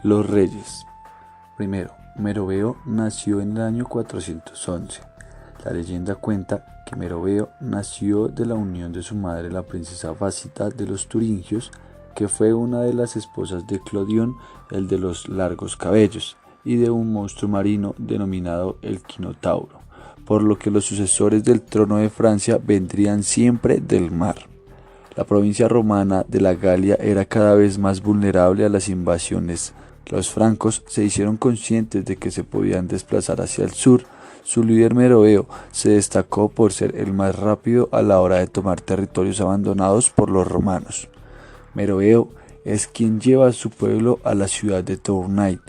Los reyes. Primero, Meroveo nació en el año 411. La leyenda cuenta que Meroveo nació de la unión de su madre, la princesa Bácita de los Turingios, que fue una de las esposas de Clodión, el de los largos cabellos, y de un monstruo marino denominado el Quinotauro, por lo que los sucesores del trono de Francia vendrían siempre del mar. La provincia romana de la Galia era cada vez más vulnerable a las invasiones. Los francos se hicieron conscientes de que se podían desplazar hacia el sur. Su líder Meroveo se destacó por ser el más rápido a la hora de tomar territorios abandonados por los romanos. Meroveo es quien lleva a su pueblo a la ciudad de Tournai.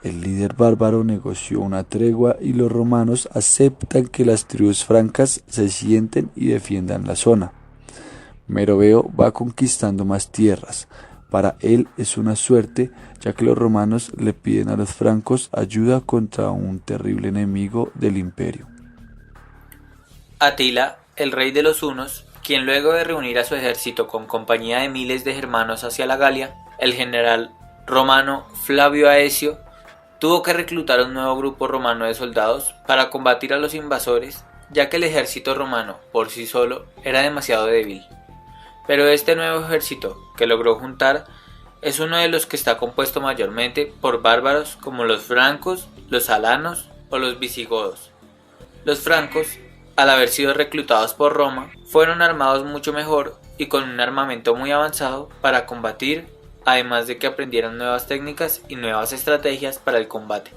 El líder bárbaro negoció una tregua y los romanos aceptan que las tribus francas se sienten y defiendan la zona. Meroveo va conquistando más tierras. Para él es una suerte, ya que los romanos le piden a los francos ayuda contra un terrible enemigo del imperio. Atila, el rey de los hunos, quien luego de reunir a su ejército con compañía de miles de germanos hacia la Galia, el general romano Flavio Aecio tuvo que reclutar un nuevo grupo romano de soldados para combatir a los invasores, ya que el ejército romano por sí solo era demasiado débil. Pero este nuevo ejército que logró juntar es uno de los que está compuesto mayormente por bárbaros como los francos, los alanos o los visigodos. Los francos, al haber sido reclutados por Roma, fueron armados mucho mejor y con un armamento muy avanzado para combatir, además de que aprendieron nuevas técnicas y nuevas estrategias para el combate.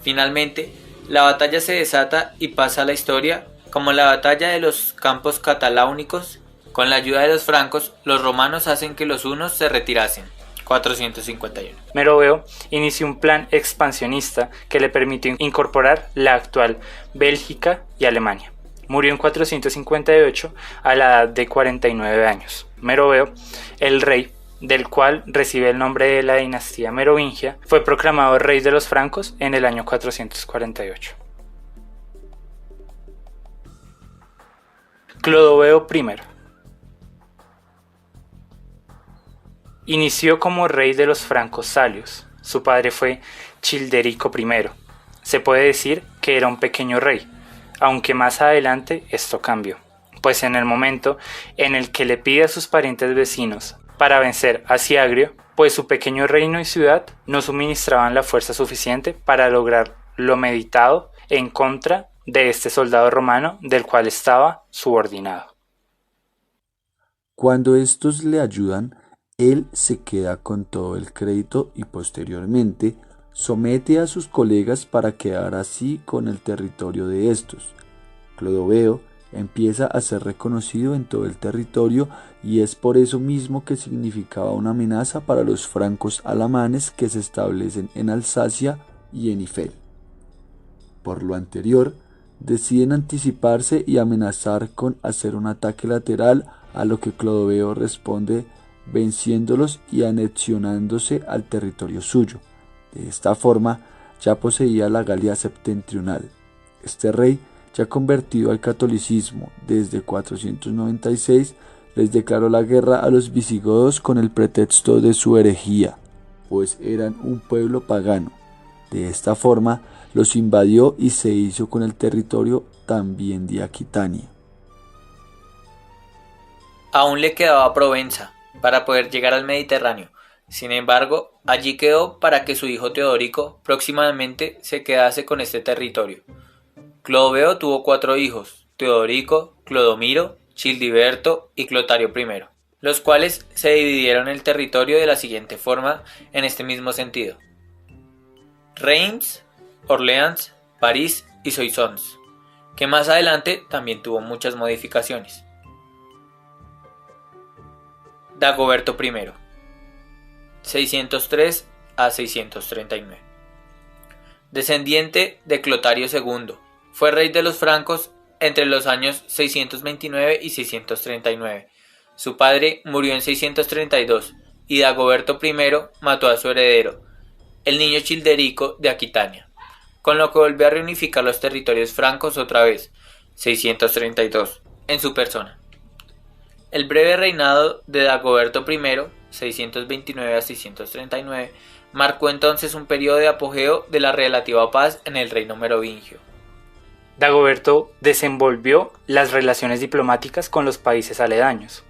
Finalmente, la batalla se desata y pasa a la historia como la batalla de los Campos Cataláunicos. Con la ayuda de los francos, los romanos hacen que los hunos se retirasen. 451. Meroveo inició un plan expansionista que le permitió incorporar la actual Bélgica y Alemania. Murió en 458 a la edad de 49 años. Meroveo, el rey, del cual recibe el nombre de la dinastía merovingia, fue proclamado rey de los francos en el año 448. Clodoveo I. Inició como rey de los francos salios. Su padre fue Childerico I. Se puede decir que era un pequeño rey, aunque más adelante esto cambió, pues en el momento en el que le pide a sus parientes vecinos para vencer a Siagrio, pues su pequeño reino y ciudad no suministraban la fuerza suficiente para lograr lo meditado en contra de este soldado romano del cual estaba subordinado. Cuando estos le ayudan, él se queda con todo el crédito y posteriormente somete a sus colegas para quedar así con el territorio de estos. Clodoveo empieza a ser reconocido en todo el territorio y es por eso mismo que significaba una amenaza para los francos alamanes que se establecen en Alsacia y en Eifel. Por lo anterior, deciden anticiparse y amenazar con hacer un ataque lateral, a lo que Clodoveo responde venciéndolos y anexionándose al territorio suyo. De esta forma ya poseía la Galia septentrional. Este rey, ya convertido al catolicismo desde 496, les declaró la guerra a los visigodos con el pretexto de su herejía, pues eran un pueblo pagano. De esta forma los invadió y se hizo con el territorio también de Aquitania. Aún le quedaba Provenza para poder llegar al Mediterráneo. Sin embargo, allí quedó para que su hijo Teodorico próximamente se quedase con este territorio. Clodoveo tuvo 4 hijos: Teodorico, Clodomiro, Childiberto y Clotario I, los cuales se dividieron el territorio de la siguiente forma en este mismo sentido: Reims, Orleans, París y Soissons, que más adelante también tuvo muchas modificaciones. Dagoberto I, 603 a 639. Descendiente de Clotario II, fue rey de los francos entre los años 629 y 639. Su padre murió en 632 y Dagoberto I mató a su heredero, el niño Childerico de Aquitania, con lo que volvió a reunificar los territorios francos otra vez, 632, en su persona. El breve reinado de Dagoberto I 629 a 639, marcó entonces un periodo de apogeo de la relativa paz en el reino merovingio. Dagoberto desenvolvió las relaciones diplomáticas con los países aledaños.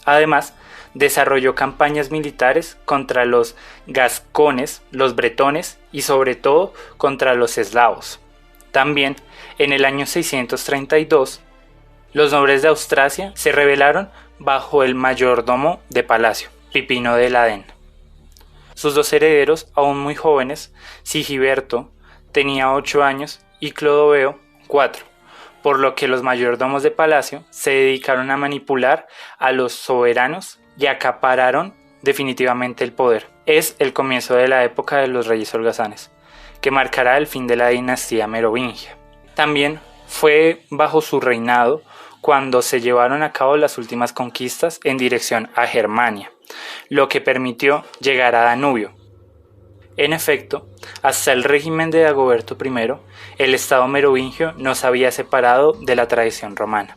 Además, desarrolló campañas militares contra los gascones, los bretones y sobre todo contra los eslavos. También, en el año 632, los nobles de Austrasia se rebelaron bajo el mayordomo de palacio, Pipino de Ladén. Sus dos herederos, aún muy jóvenes, Sigiberto tenía 8 años y Clodoveo 4, por lo que los mayordomos de palacio se dedicaron a manipular a los soberanos y acapararon definitivamente el poder. Es el comienzo de la época de los reyes holgazanes, que marcará el fin de la dinastía merovingia. También fue bajo su reinado cuando se llevaron a cabo las últimas conquistas en dirección a Germania, lo que permitió llegar a Danubio. En efecto, hasta el régimen de Dagoberto I, el Estado merovingio no se había separado de la tradición romana.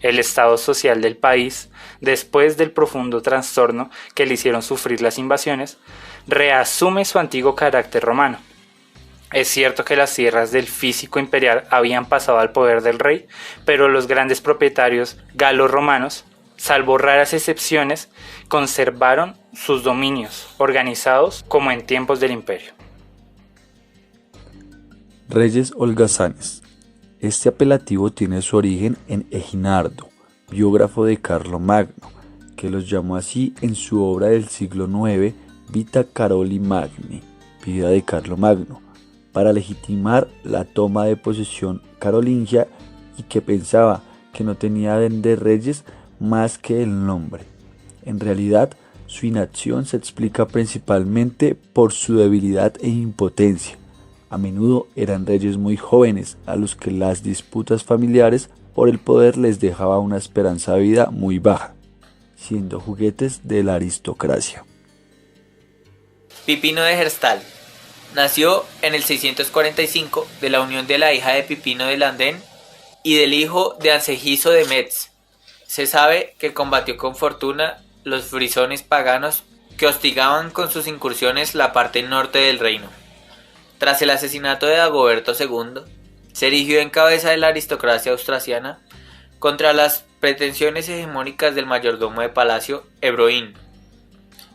El estado social del país, después del profundo trastorno que le hicieron sufrir las invasiones, reasume su antiguo carácter romano. Es cierto que las tierras del físico imperial habían pasado al poder del rey, pero los grandes propietarios galo-romanos, salvo raras excepciones, conservaron sus dominios, organizados como en tiempos del imperio. Reyes holgazanes. Este apelativo tiene su origen en Eginardo, biógrafo de Carlomagno, que los llamó así en su obra del siglo IX, Vita Caroli Magni, Vida de Carlomagno, para legitimar la toma de posesión carolingia y que pensaba que no tenía de reyes más que el nombre. En realidad, su inacción se explica principalmente por su debilidad e impotencia. A menudo eran reyes muy jóvenes a los que las disputas familiares por el poder les dejaba una esperanza de vida muy baja, siendo juguetes de la aristocracia. Pipino de Herstal nació en el 645 de la unión de la hija de Pipino de Landén y del hijo de Ansegiso de Metz. Se sabe que combatió con fortuna los frisones paganos que hostigaban con sus incursiones la parte norte del reino. Tras el asesinato de Dagoberto II, se erigió en cabeza de la aristocracia austrasiana contra las pretensiones hegemónicas del mayordomo de palacio Ebroin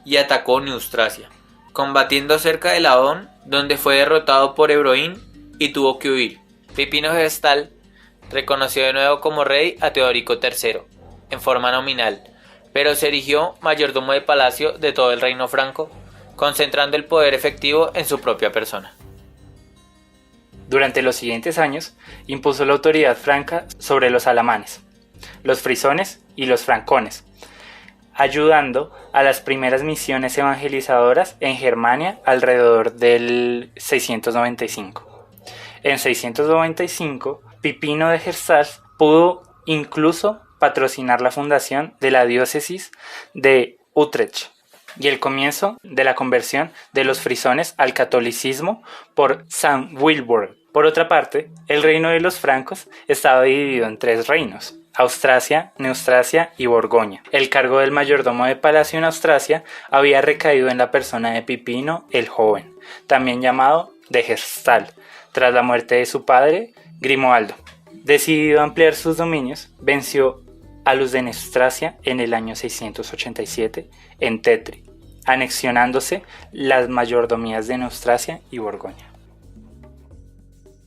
y atacó Neustrasia, combatiendo cerca de Laon, donde fue derrotado por Ebroin y tuvo que huir. Pipino de Herstal reconoció de nuevo como rey a Teodorico III, en forma nominal, pero se erigió mayordomo de palacio de todo el reino franco, concentrando el poder efectivo en su propia persona. Durante los siguientes años, impuso la autoridad franca sobre los alamanes, los frisones y los francones, ayudando a las primeras misiones evangelizadoras en Germania alrededor del 695. En 695, Pipino de Herstal pudo incluso patrocinar la fundación de la diócesis de Utrecht y el comienzo de la conversión de los frisones al catolicismo por San Wilburg. Por otra parte, el reino de los francos estaba dividido en 3 reinos: Austrasia, Neustrasia y Borgoña. El cargo del mayordomo de palacio en Austrasia había recaído en la persona de Pipino el Joven, también llamado de Herstal, tras la muerte de su padre, Grimoaldo. Decidido a ampliar sus dominios, venció a los de Neustrasia en el año 687 en Tetri, anexionándose las mayordomías de Neustrasia y Borgoña.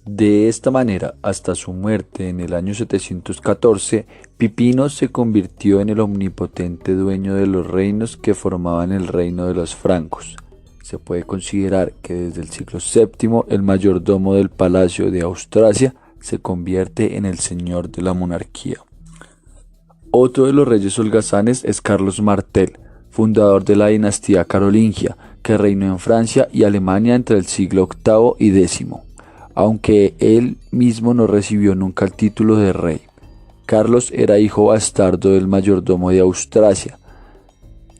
De esta manera, hasta su muerte en el año 714, Pipino se convirtió en el omnipotente dueño de los reinos que formaban el reino de los francos. Se puede considerar que desde el siglo VII el mayordomo del palacio de Austrasia se convierte en el señor de la monarquía. Otro de los reyes holgazanes es Carlos Martel, fundador de la dinastía carolingia, que reinó en Francia y Alemania entre el siglo VIII y X, aunque él mismo no recibió nunca el título de rey. Carlos era hijo bastardo del mayordomo de Austrasia,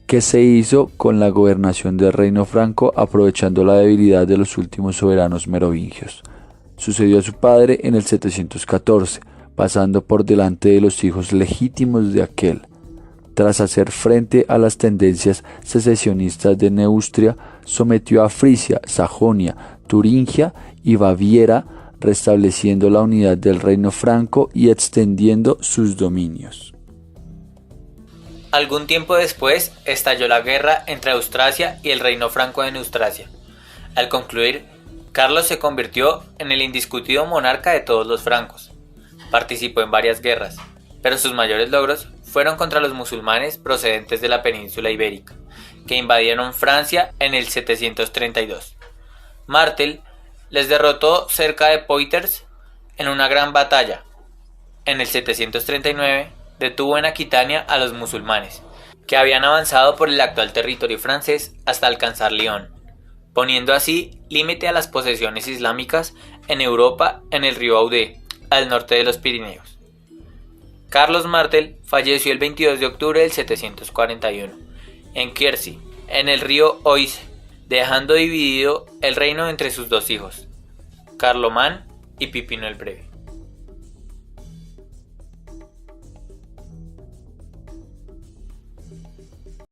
que se hizo con la gobernación del reino franco aprovechando la debilidad de los últimos soberanos merovingios. Sucedió a su padre en el 714, pasando por delante de los hijos legítimos de aquel. Tras hacer frente a las tendencias secesionistas de Neustria, sometió a Frisia, Sajonia, Turingia y Baviera, restableciendo la unidad del reino franco y extendiendo sus dominios. Algún tiempo después estalló la guerra entre Austrasia y el reino franco de Neustrasia. Al concluir, Carlos se convirtió en el indiscutido monarca de todos los francos. Participó en varias guerras, pero sus mayores logros fueron contra los musulmanes procedentes de la península ibérica, que invadieron Francia en el 732. Martel les derrotó cerca de Poitiers en una gran batalla. En el 739 detuvo en Aquitania a los musulmanes, que habían avanzado por el actual territorio francés hasta alcanzar Lyon, poniendo así límite a las posesiones islámicas en Europa en el río Aude, al norte de los Pirineos. Carlos Martel falleció el 22 de octubre del 741, en Quercy, en el río Oise, dejando dividido el reino entre sus dos hijos, Carlomán y Pipino el Breve.